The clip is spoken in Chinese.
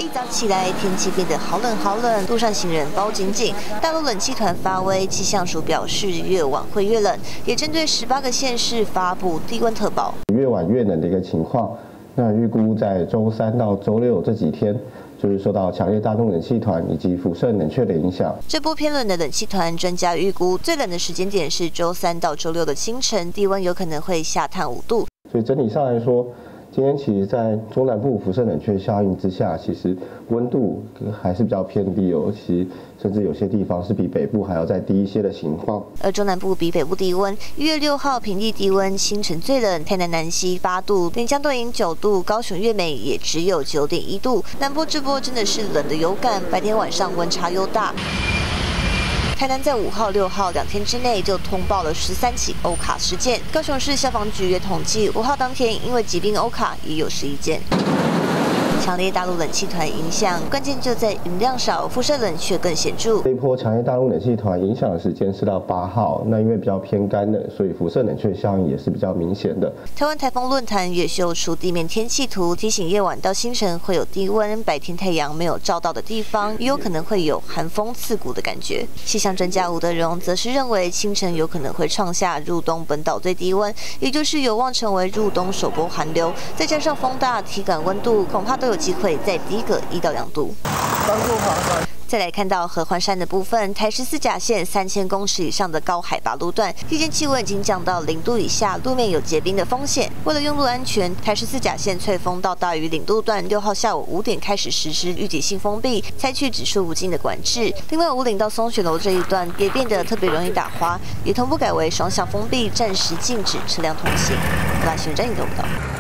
一早起来，天气变得好冷好冷，路上行人包紧紧。大陆冷气团发威，气象署表示越晚会越冷，也针对18个县市发布低温特报。越晚越冷的一个情况，那预估在周3到周6这几天。 就是受到强烈大陆冷气团以及辐射冷却的影响。这波偏冷的冷气团，专家预估最冷的时间点是周3到周6的清晨，低温有可能会下探5度。所以整体上来说，今天其实在中南部辐射冷却效应之下，其实温度还是比较偏低哦。其实甚至有些地方是比北部还要再低一些的情况。而中南部比北部低温，1月6号平地低温，清晨最冷，台南南溪8度，连江对营9度，高雄月美也只有9.1度。南部这波真的是冷的有感，白天晚上温差又大。 台南在5号、6号2天之内就通报了13起欧卡事件，高雄市消防局也统计5号当天因为疾病欧卡也有11件。 强烈大陆冷气团影响，关键就在云量少，辐射冷却更显著。这一波强烈大陆冷气团影响的时间是到8号，那因为比较偏干冷，所以辐射冷却效应也是比较明显的。台湾台风论坛也秀出地面天气图，提醒夜晚到清晨会有低温，白天太阳没有照到的地方，也有可能会有寒风刺骨的感觉。气象专家吴德荣则是认为，清晨有可能会创下入冬本岛最低温，也就是有望成为入冬首波寒流。再加上风大，体感温度恐怕都有机会再低个1到2度。再来看到合欢山的部分，台14甲线3000公尺以上的高海拔路段，地间气温已经降到0度以下，路面有结冰的风险。为了用路安全，台14甲线翠峰到大屿岭路段6号下午5点开始实施预警性封闭，采取指数无尽的管制。另外，武岭到松雪楼这一段也变得特别容易打滑，也同步改为双向封闭，暂时禁止车辆通行。新闻站引导报道。